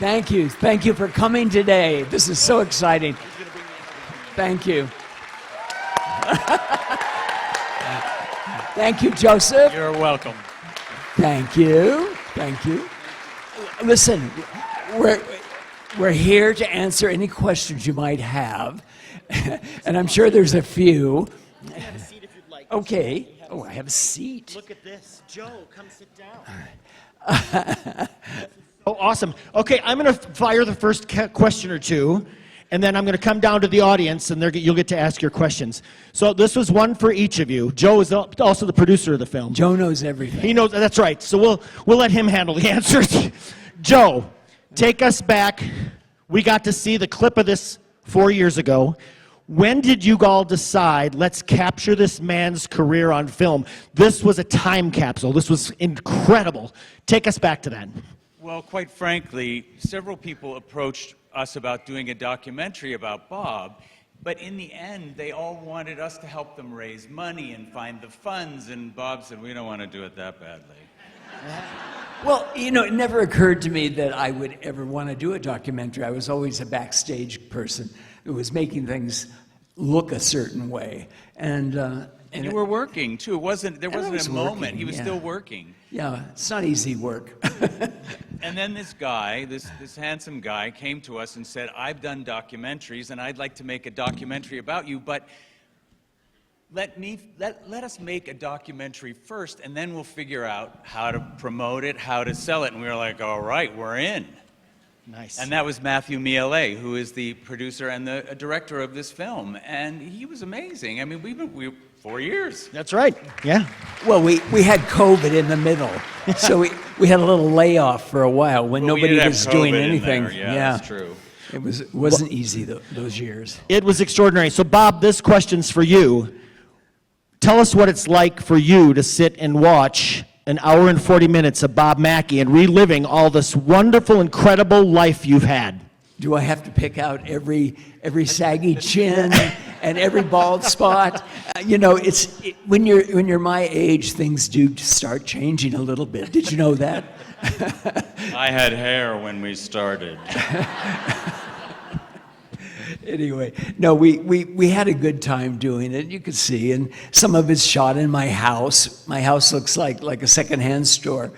Thank you. Thank you for coming today. This is so exciting. Thank you. Thank you, Joseph. You're welcome. Thank you. Thank you. Listen, we're here to answer any questions you might have, and I'm sure there's a few. You have a seat if you'd like. Okay. Oh, I have a seat. Look at this. Joe, come sit down. Oh, awesome. Okay, I'm going to fire the first question or two, and then I'm going to come down to the audience, and you'll get to ask your questions. So this was one for each of you. Joe is also the producer of the film. Joe knows everything. He knows, that's right. So we'll let him handle the answers. Joe, take us back. We got to see the clip of this 4 years ago. When did you all decide, let's capture this man's career on film? This was a time capsule. This was incredible. Take us back to that. Well, quite frankly, several people approached us about doing a documentary about Bob, but in the end, they all wanted us to help them raise money and find the funds, and Bob said, we don't want to do it that badly. Well, you know, it never occurred to me that I would ever want to do a documentary. I was always a backstage person who was making things look a certain way. And you were working, too. There wasn't a moment. Working, he was still working. Yeah, it's not easy work. And then this guy, this handsome guy, came to us and said, I've done documentaries, and I'd like to make a documentary about you, but let us make a documentary first, and then we'll figure out how to promote it, how to sell it. And we were like, all right, we're in. Nice. And that was Matthew Miele, who is the producer and the director of this film. And he was amazing. I mean, we 4 years. That's right, yeah. Well, we had COVID in the middle, so we had a little layoff for a while when nobody was doing anything. Yeah, that's true. It wasn't easy those years. It was extraordinary. So, Bob, this question's for you. Tell us what it's like for you to sit and watch an hour and 40 minutes of Bob Mackie and reliving all this wonderful, incredible life you've had. Do I have to pick out every saggy chin and every bald spot? You know, when you're my age, things do start changing a little bit. Did you know that? I had hair when we started. Anyway, no, we had a good time doing it. You could see, and some of it's shot in my house. My house looks like a secondhand store,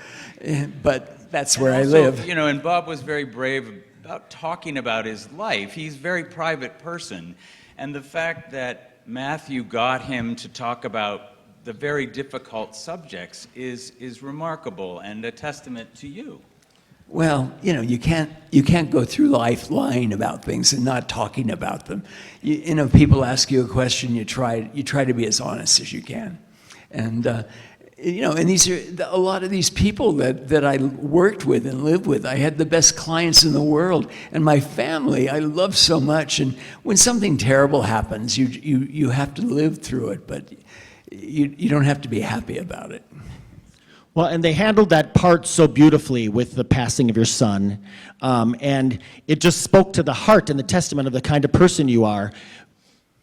but that's where I live. You know, and Bob was very brave about talking about his life. He's a very private person, and the fact that Matthew got him to talk about the very difficult subjects is remarkable and a testament to you. Well, you know, you can't go through life lying about things and not talking about them. You know, people ask you a question, you try to be as honest as you can, and you know, and these are a lot of these people that I worked with and lived with. I had the best clients in the world, and my family I love so much. And when something terrible happens, you have to live through it, but you don't have to be happy about it. Well, and they handled that part so beautifully with the passing of your son, and it just spoke to the heart and the testament of the kind of person you are.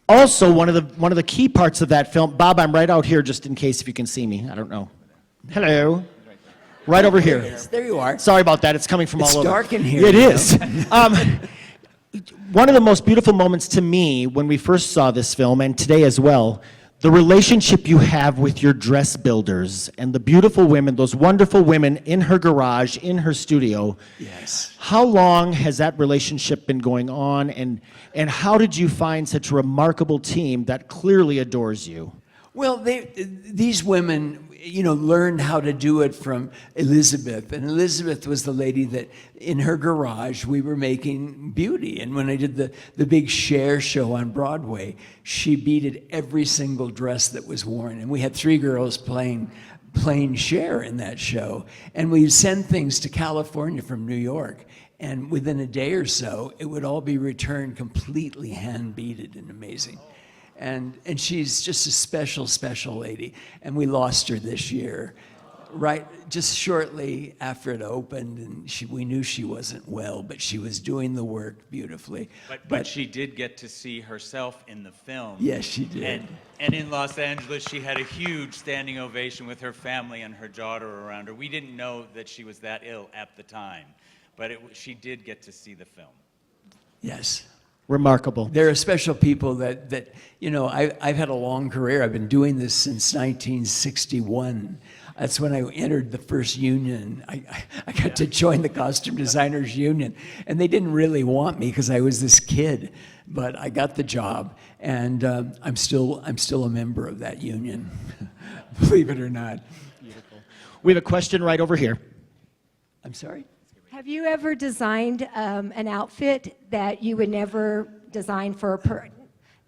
Also, one of the key parts of that film, Bob, I'm right out here just in case if you can see me. I don't know. Hello. Right over here. There you are. Sorry about that. It's coming from all over. It's dark in here. It is. One of the most beautiful moments to me when we first saw this film, and today as well, the relationship you have with your dress builders and the beautiful women, those wonderful women in her garage, in her studio. Yes. How long has that relationship been going on, and how did you find such a remarkable team that clearly adores you? Well, these women, you know, learned how to do it from Elizabeth. And Elizabeth was the lady that in her garage we were making beauty. And when I did the big Cher show on Broadway, she beaded every single dress that was worn. And we had 3 girls playing Cher in that show. And we'd send things to California from New York. And within a day or so, it would all be returned completely hand beaded and amazing. And she's just a special, special lady. And we lost her this year, right just shortly after it opened. And we knew she wasn't well, but she was doing the work beautifully. But she did get to see herself in the film. Yes, she did. And in Los Angeles, she had a huge standing ovation with her family and her daughter around her. We didn't know that she was that ill at the time. but she did get to see the film. Yes. Remarkable. There are special people that you know, I've had a long career. I've been doing this since 1961. That's when I entered the first union. I got to join the Costume Designers Union, and they didn't really want me because I was this kid, but I got the job, and I'm still a member of that union, believe it or not. Beautiful. We have a question right over here. I'm sorry? Have you ever designed an outfit that you would never design for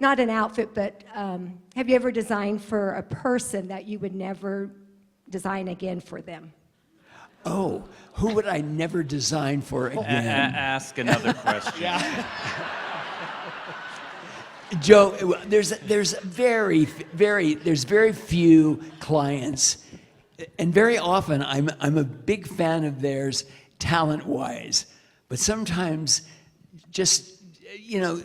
not an outfit, but have you ever designed for a person that you would never design again for them? Oh, who would I never design for again? Ask another question. Joe, there's very few clients, and very often I'm a big fan of theirs talent-wise, but sometimes just, you know,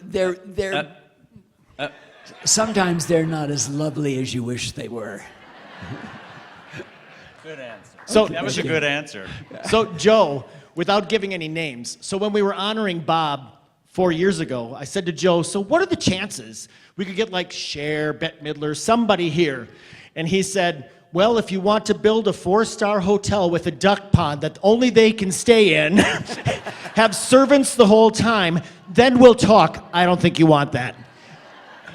sometimes they're not as lovely as you wish they were. Good answer. So- That was a good answer. So, Joe, without giving any names, so when we were honoring Bob 4 years ago, I said to Joe, so what are the chances we could get like Cher, Bette Midler, somebody here? And he said, well, if you want to build a 4-star hotel with a duck pond that only they can stay in, have servants the whole time, then we'll talk. I don't think you want that.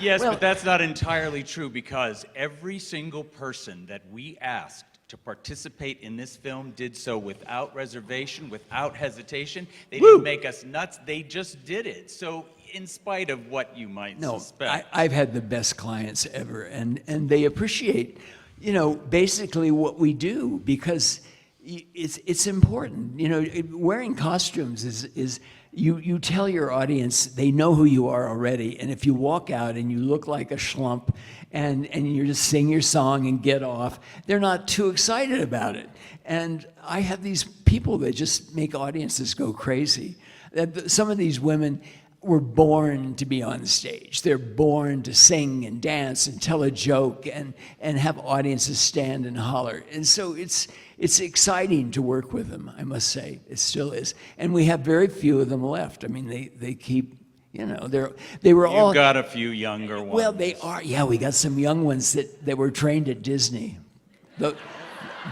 Yes, but that's not entirely true, because every single person that we asked to participate in this film did so without reservation, without hesitation. They didn't make us nuts. They just did it. So in spite of what you might suspect. I've had the best clients ever, and they appreciate, you know, basically what we do, because it's important. You know, wearing costumes is you tell your audience they know who you are already, and if you walk out and you look like a schlump and you just sing your song and get off, they're not too excited about it. And I have these people that just make audiences go crazy. Some of these women were born to be on stage. They're born to sing and dance and tell a joke and have audiences stand and holler. And so it's exciting to work with them, I must say. It still is. And we have very few of them left. I mean, they keep, you know, they were all... You've got a few younger ones. Well, they are. Yeah, we got some young ones that were trained at Disney.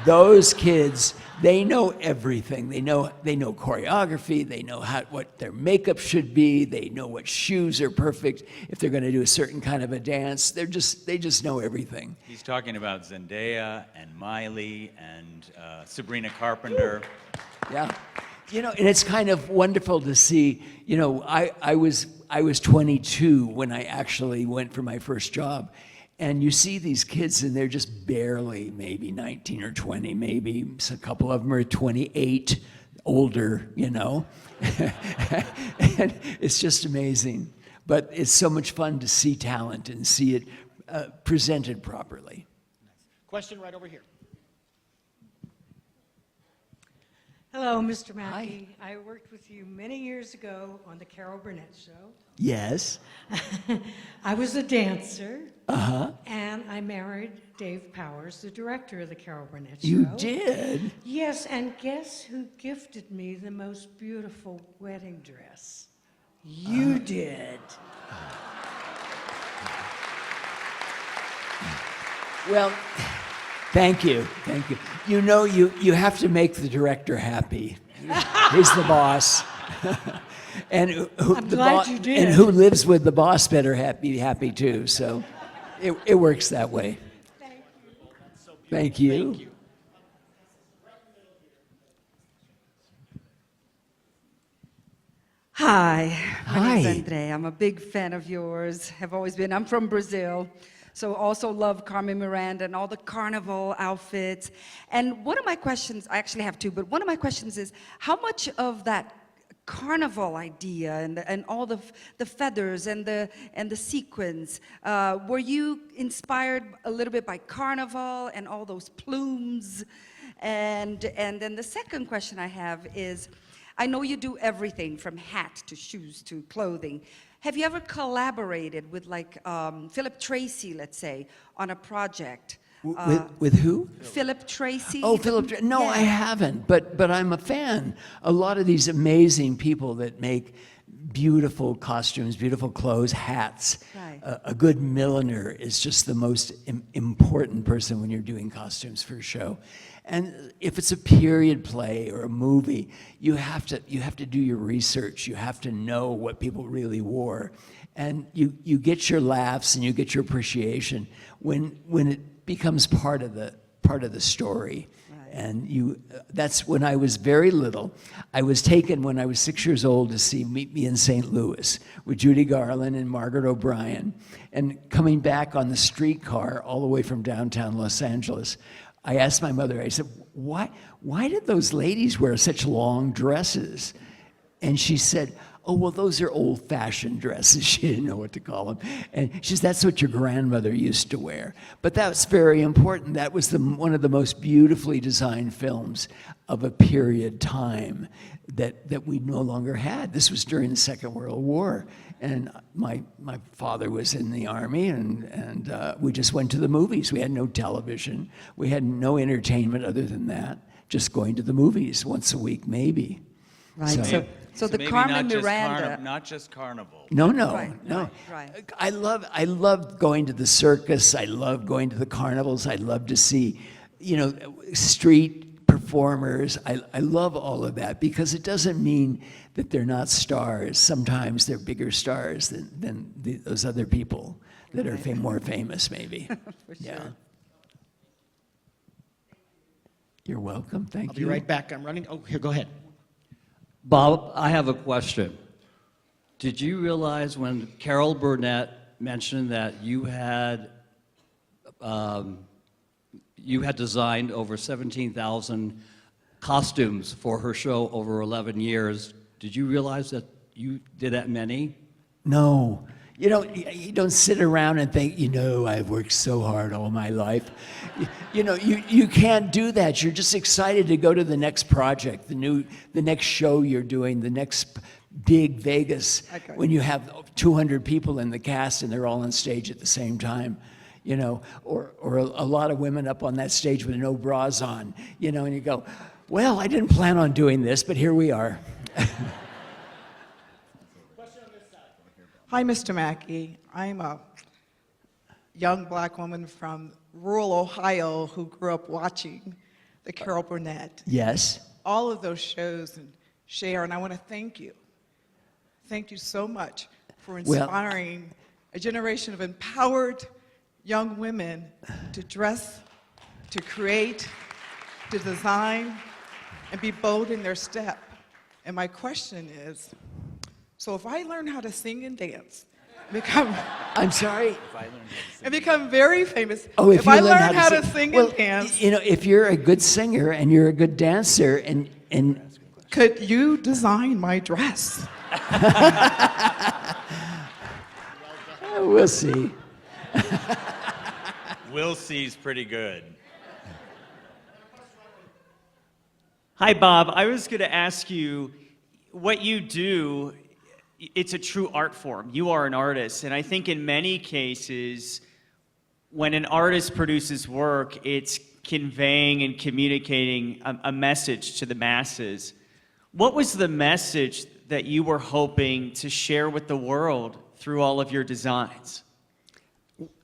Those kids, they know everything. They know choreography. They know what their makeup should be. They know what shoes are perfect if they're going to do a certain kind of a dance. They just know everything. He's talking about Zendaya and Miley and Sabrina Carpenter. Yeah, you know, and it's kind of wonderful to see. You know, I was 22 when I actually went for my first job. And you see these kids, and they're just barely maybe 19 or 20, maybe a couple of them are 28, older, you know. And it's just amazing. But it's so much fun to see talent and see it presented properly. Question right over here. Hello, Mr. Mackie. I worked with you many years ago on the Carol Burnett Show. Yes. I was a dancer. Uh-huh. And I married Dave Powers, the director of the Carol Burnett Show. You did? Yes, and guess who gifted me the most beautiful wedding dress? You did. Well, thank you. Thank you. You know, you have to make the director happy. He's the boss. And I'm glad you did. And who lives with the boss better be happy too. So it works that way. Thank you. Thank you. Hi, my name's Hi. Andrea. I'm a big fan of yours. Have always been. I'm from Brazil, so also love Carmen Miranda and all the carnival outfits. And one of my questions, I actually have two, but one of my questions is, how much of that carnival idea and all the feathers and the sequins, were you inspired a little bit by carnival and all those plumes? And then the second question I have is, I know you do everything from hat to shoes to clothing. Have you ever collaborated with like Philip Tracy, let's say, on a project With who? Philip Tracy. Oh, Philip. No, I Yeah. haven't, but I'm a fan. A lot of these amazing people that make beautiful costumes, beautiful clothes, hats. Right. A good milliner is just the most important person when you're doing costumes for a show. And if it's a period play or a movie, you have to do your research. You have to know what people really wore, and you get your laughs and you get your appreciation when it becomes part of the story. And that's when I was very little. I was taken when I was 6 years old to see Meet Me in St. Louis with Judy Garland and Margaret O'Brien. And coming back on the streetcar all the way from downtown Los Angeles, I asked my mother, I said, why did those ladies wear such long dresses? And she said, oh, well, those are old-fashioned dresses. She didn't know what to call them. And she said, that's what your grandmother used to wear. But that's very important. That was one of the most beautifully designed films of a period time that we no longer had. This was during the Second World War. And my father was in the Army, and we just went to the movies. We had no television. We had no entertainment other than that, just going to the movies once a week, maybe. Right. So the maybe Carmen not just Miranda. not just Carnival. No, Right, no. right. I love going to the circus. I love going to the carnivals. I love to see, street performers. I love all of that because it doesn't mean that they're not stars. Sometimes they're bigger stars than those other people that are more famous, maybe. For sure. Yeah. You're welcome. Thank I'll you. be right back. I'm running. Oh, here, go ahead. Bob, I have a question. Did you realize when Carol Burnett mentioned that you had designed over 17,000 costumes for her show over 11 years, did you realize that you did that many? No. You don't sit around and think, I've worked so hard all my life. You can't do that. You're just excited to go to the next project, the next show you're doing, the next big Vegas, Okay. when you have 200 people in the cast and they're all on stage at the same time. Or a lot of women up on that stage with no bras on, and you go, well, I didn't plan on doing this, but here we are. Hi, Mr. Mackie. I'm a young black woman from rural Ohio who grew up watching the Carol Burnett. Yes. All of those shows and Cher, and I want to thank you. Thank you so much for inspiring a generation of empowered young women to dress, to create, to design, and be bold in their step. And my question is, so if I learn how to sing and dance, I'm sorry? and become very famous, Oh, if you I learn learn how to sing well, and dance, if you're a good singer and you're a good dancer and could you design my dress? we'll see. We'll see's pretty good. Hi, Bob. I was going to ask you, what you do, it's a true art form. You are an artist. And I think in many cases, when an artist produces work, it's conveying and communicating a message to the masses. What was the message that you were hoping to share with the world through all of your designs?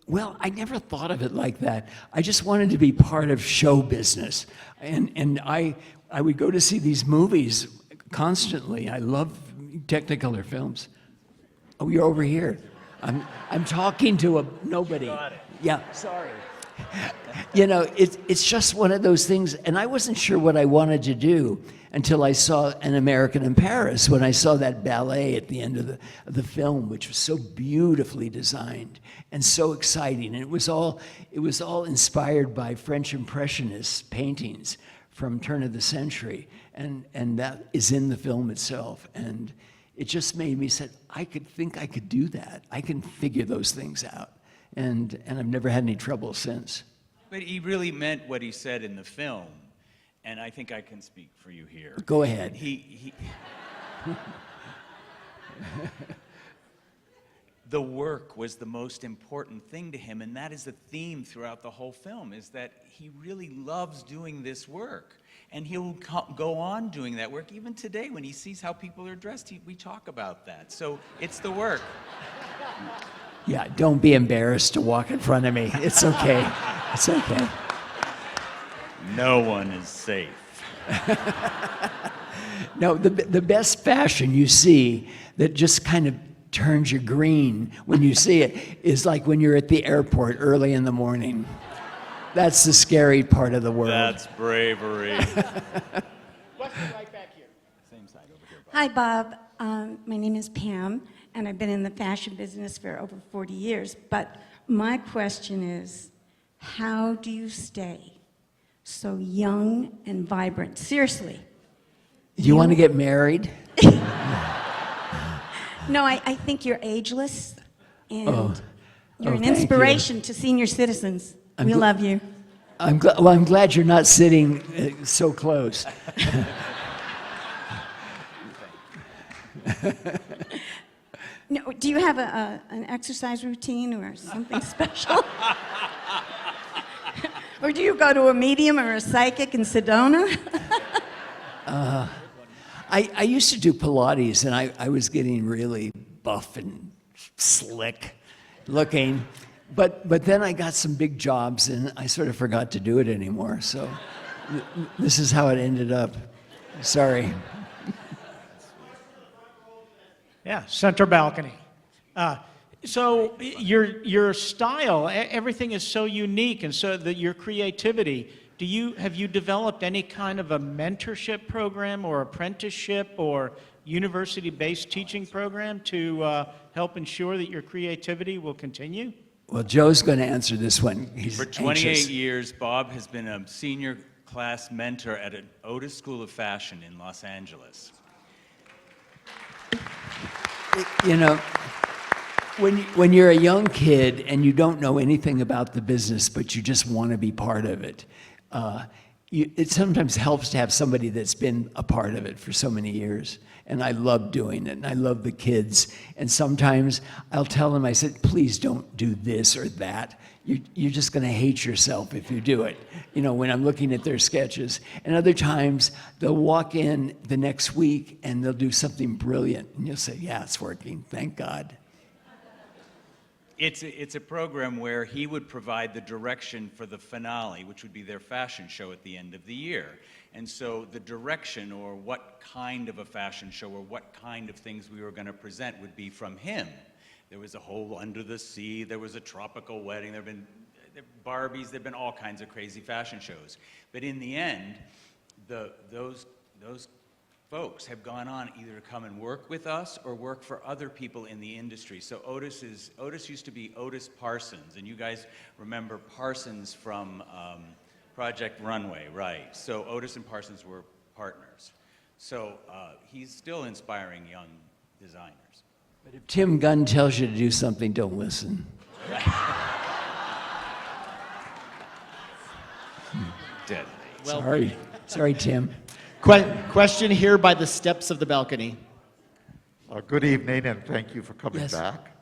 Well, I never thought of it like that. I just wanted to be part of show business. And I would go to see these movies constantly. I love Technicolor films. Oh, you're over here. I'm talking to a nobody. Yeah, sorry. It's just one of those things, and I wasn't sure what I wanted to do until I saw An American in Paris, when I saw that ballet at the end of the film, which was so beautifully designed and so exciting. And it was all inspired by French Impressionist paintings from turn of the century, and that is in the film itself. And it just made me say, I could do that. I can figure those things out. And I've never had any trouble since. But he really meant what he said in the film, and I think I can speak for you here. Go ahead. the work was the most important thing to him, and that is the theme throughout the whole film, is that he really loves doing this work. And he'll go on doing that work. Even today, when he sees how people are dressed, we talk about that. So it's the work. Yeah, don't be embarrassed to walk in front of me. It's okay. It's okay. No one is safe. No, the best fashion you see that just kind of turns you green when you see it is like when you're at the airport early in the morning. That's the scary part of the world. That's bravery. Hi, Bob. My name is Pam, and I've been in the fashion business for over 40 years. But my question is, how do you stay so young and vibrant? Seriously. Do you want to get married? No, I think you're ageless, and you're an thank you. inspiration to senior citizens. We love you. I'm glad you're not sitting so close. No, do you have an exercise routine or something special? Or do you go to a medium or a psychic in Sedona? I used to do Pilates, and I was getting really buff and slick looking. But then I got some big jobs, and I sort of forgot to do it anymore. So this is how it ended up. Sorry. Yeah, center balcony. So your style, everything is so unique, and so that your creativity. Have you developed any kind of a mentorship program or apprenticeship or university-based teaching program to help ensure that your creativity will continue? Well, Joe's going to answer this one. He's For 28 anxious. years, Bob has been a senior class mentor at an Otis School of Fashion in Los Angeles. You know, when you're a young kid and you don't know anything about the business, but you just want to be part of it, it sometimes helps to have somebody that's been a part of it for so many years. And I love doing it, and I love the kids. And sometimes I'll tell them, I said, please don't do this or that. You're just going to hate yourself if you do it, you know, when I'm looking at their sketches. And other times, they'll walk in the next week, and they'll do something brilliant. And you'll say, yeah, it's working, thank God. It's a program where he would provide the direction for the finale, which would be their fashion show at the end of the year. And so the direction, or what kind of a fashion show, or what kind of things we were going to present, would be from him. There was a whole Under the Sea, there was a tropical wedding, there have been Barbies, there have been all kinds of crazy fashion shows. But in the end, those folks have gone on either to come and work with us or work for other people in the industry. So Otis used to be Otis Parsons, and you guys remember Parsons from Project Runway, right? So Otis and Parsons were partners. So he's still inspiring young designers. But if Tim Gunn tells you to do something, don't listen. Dead. Sorry, Tim. Question here by the steps of the balcony. Good evening, and thank you for coming Yes. back.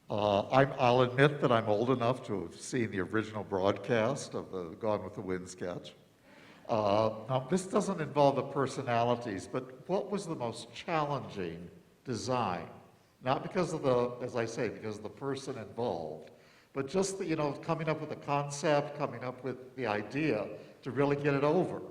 I'll admit that I'm old enough to have seen the original broadcast of the Gone with the Wind sketch. Now, this doesn't involve the personalities, but what was the most challenging design? Not because of as I say, because of the person involved, but just coming up with a concept, coming up with the idea to really get it over.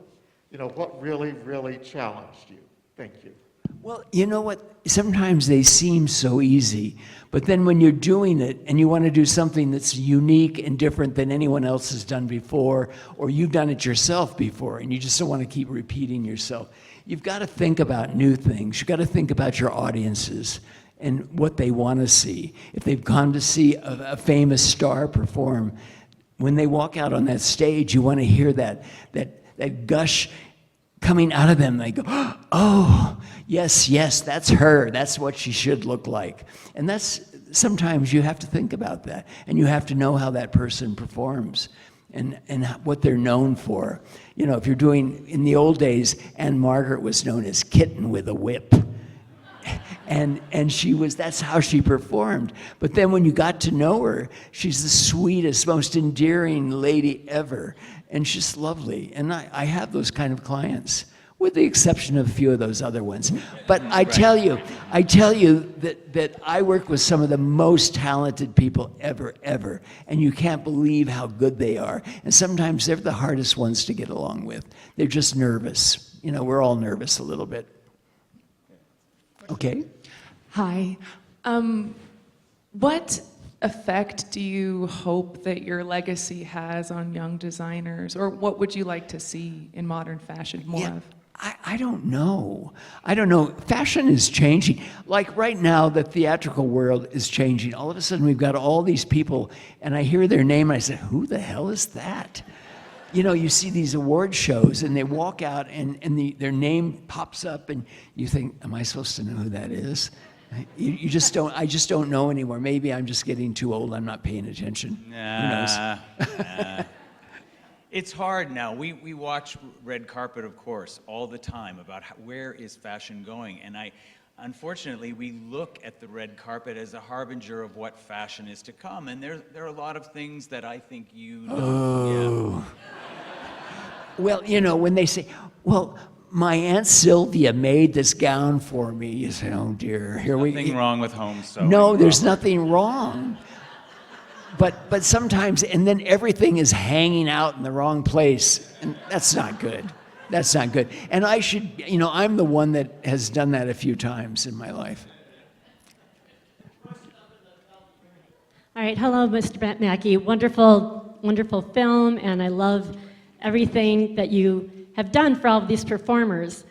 What really, really challenged you? Thank you. Well, you know what? Sometimes they seem so easy, but then when you're doing it and you want to do something that's unique and different than anyone else has done before, or you've done it yourself before, and you just don't want to keep repeating yourself, you've got to think about new things. You've got to think about your audiences and what they want to see. If they've gone to see a famous star perform, when they walk out on that stage, you want to hear that gush coming out of them. They go, oh, yes, that's her. That's what she should look like. And sometimes you have to think about that, and you have to know how that person performs and what they're known for. If you're doing, in the old days, Anne Margaret was known as Kitten with a Whip. And that's how she performed. But then when you got to know her, she's the sweetest, most endearing lady ever. And she's lovely. And I have those kind of clients, with the exception of a few of those other ones. But I tell you that I work with some of the most talented people ever. And you can't believe how good they are. And sometimes they're the hardest ones to get along with. They're just nervous. You know, we're all nervous a little bit. Okay. Hi. What effect do you hope that your legacy has on young designers, or what would you like to see in modern fashion more of? I don't know. I don't know. Fashion is changing. Like right now, the theatrical world is changing. All of a sudden, we've got all these people, and I hear their name, and I say, who the hell is that? You know, you see these award shows, and they walk out, and their name pops up, and you think, am I supposed to know who that is? You just don't. I just don't know anymore. Maybe I'm just getting too old. I'm not paying attention. Who knows? It's hard now. We watch Red Carpet, of course, all the time about where is fashion going. And unfortunately, we look at the red carpet as a harbinger of what fashion is to come. And there are a lot of things that I think you don't. Oh. Yeah. Well, you know, when they say, well, my Aunt Sylvia made this gown for me, you say, oh dear, here we go. Nothing wrong with home sewing. No, there's nothing wrong. But sometimes, and then everything is hanging out in the wrong place, and that's not good. That's not good. And I should, you know, I'm the one that has done that a few times in my life. All right, hello, Mr. Mackie. Wonderful, wonderful film, and I love everything that you have done for all of these performers.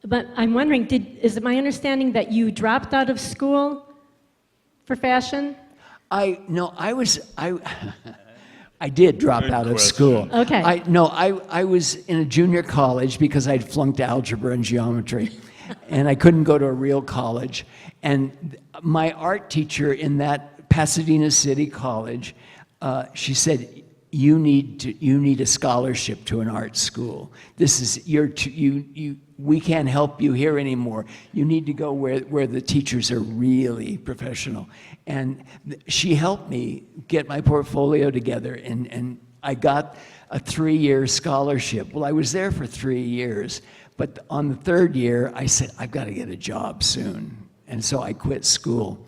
But I'm wondering, is it my understanding that you dropped out of school for fashion? I did drop out of school. Okay. I was in a junior college because I'd flunked algebra and geometry, and I couldn't go to a real college. And my art teacher in that Pasadena City College, she said, you need a scholarship to an art school. This is we can't help you here anymore. You need to go where the teachers are really professional. And she helped me get my portfolio together, and I got a 3-year scholarship. Well, I was there for 3 years, but on the 3rd year, I said, I've got to get a job soon. And so I quit school.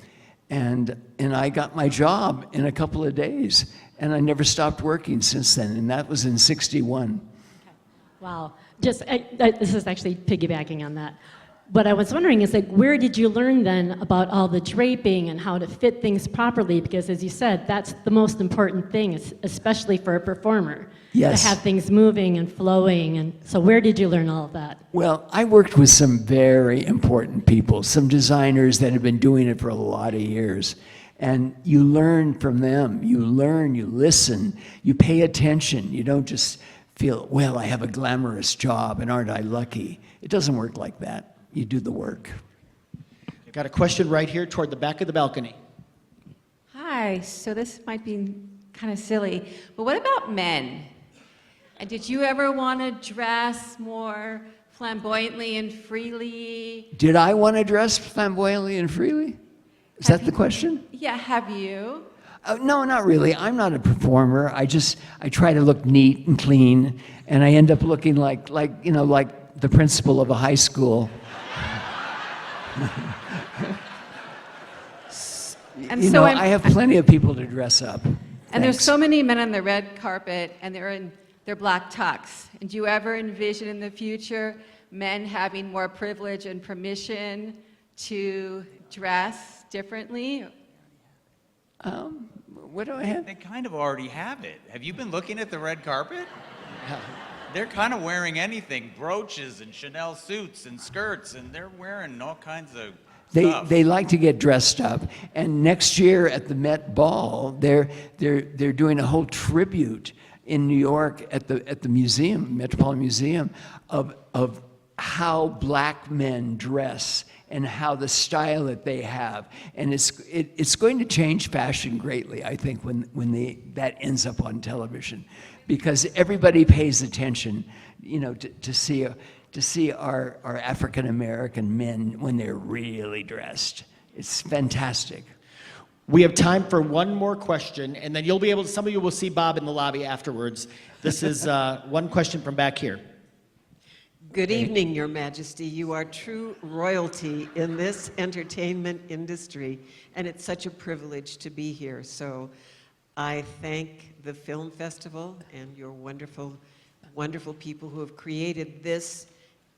And I got my job in a couple of days, and I never stopped working since then, and that was in '61. Wow. This is actually piggybacking on that. What I was wondering is, like, where did you learn then about all the draping and how to fit things properly? Because as you said, that's the most important thing, especially for a performer. Yes. To have things moving and flowing. And so where did you learn all of that? Well, I worked with some very important people, some designers that have been doing it for a lot of years. And you learn from them. You learn, you listen, you pay attention. You don't just feel, well, I have a glamorous job and aren't I lucky? It doesn't work like that. You do the work. Got a question right here toward the back of the balcony. Hi, so this might be kind of silly, but what about men? And did you ever want to dress more flamboyantly and freely? Did I want to dress flamboyantly and freely? Is that the question? Yeah, have you? No, not really. I'm not a performer. I try to look neat and clean, and I end up looking like the principal of a high school. And you so know, I have plenty of people to dress up. And there's so many men on the red carpet, and they're in their black tux. And do you ever envision in the future men having more privilege and permission to dress differently? What do I have? They kind of already have it. Have you been looking at the red carpet? They're kind of wearing anything, brooches and Chanel suits and skirts, and they're wearing all kinds of stuff. They like to get dressed up. And next year at the Met Ball, they're doing a whole tribute in New York at the museum, Metropolitan Museum, of how black men dress and how the style that they have. And it's going to change fashion greatly, I think, when that ends up on television. Because everybody pays attention, you know, to see to see our African American men when they're really dressed. It's fantastic. We have time for one more question, and then you'll be able to, some of you will see Bob in the lobby afterwards. This is one question from back here. Good evening, Your Majesty. You are true royalty in this entertainment industry, and it's such a privilege to be here. So I thank the Film Festival and your wonderful, wonderful people who have created this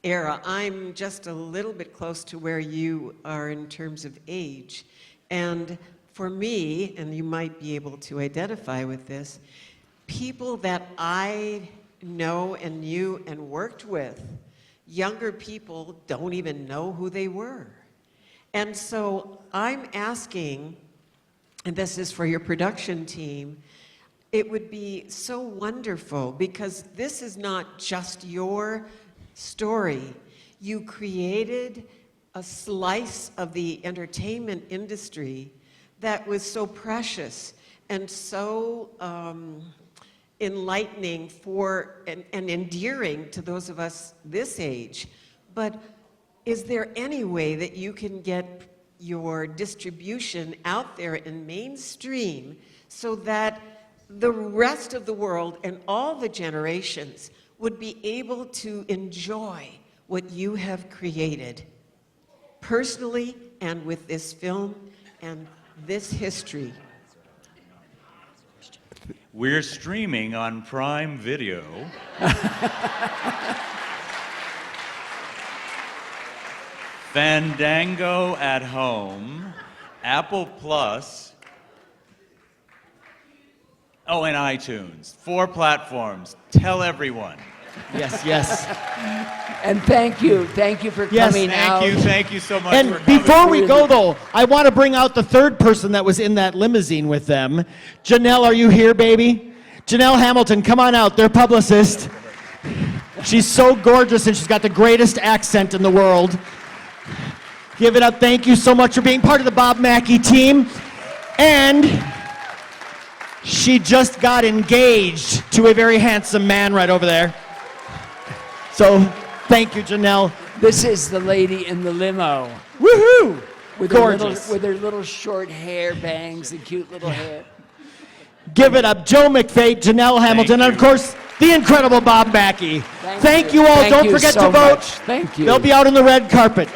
era. I'm just a little bit close to where you are in terms of age. And for me, and you might be able to identify with this, people that I know and knew and worked with, younger people don't even know who they were. And so I'm asking, and this is for your production team, it would be so wonderful because this is not just your story. You created a slice of the entertainment industry that was so precious and so enlightening for and endearing to those of us this age. But is there any way that you can get your distribution out there in mainstream so that the rest of the world and all the generations would be able to enjoy what you have created personally and with this film and this history? We're streaming on Prime Video. Fandango at home, Apple Plus, and iTunes. 4 platforms. Tell everyone. Yes, yes. And thank you for coming out. Thank you so much And for coming. before we go, though, I want to bring out the third person that was in that limousine with them. Janelle, are you here, baby? Janelle Hamilton, come on out, their publicist. She's so gorgeous, and she's got the greatest accent in the world. Give it up. Thank you so much for being part of the Bob Mackie team. And she just got engaged to a very handsome man right over there. So, thank you, Janelle. This is the lady in the limo. Woohoo! With Gorgeous. with her little short hair bangs and cute little hair. Give it up, Joe McFate, Janelle Hamilton, and of course, the incredible Bob Mackie. Thank you all. Thank Don't you forget so to vote. much. Thank you. They'll be out on the red carpet.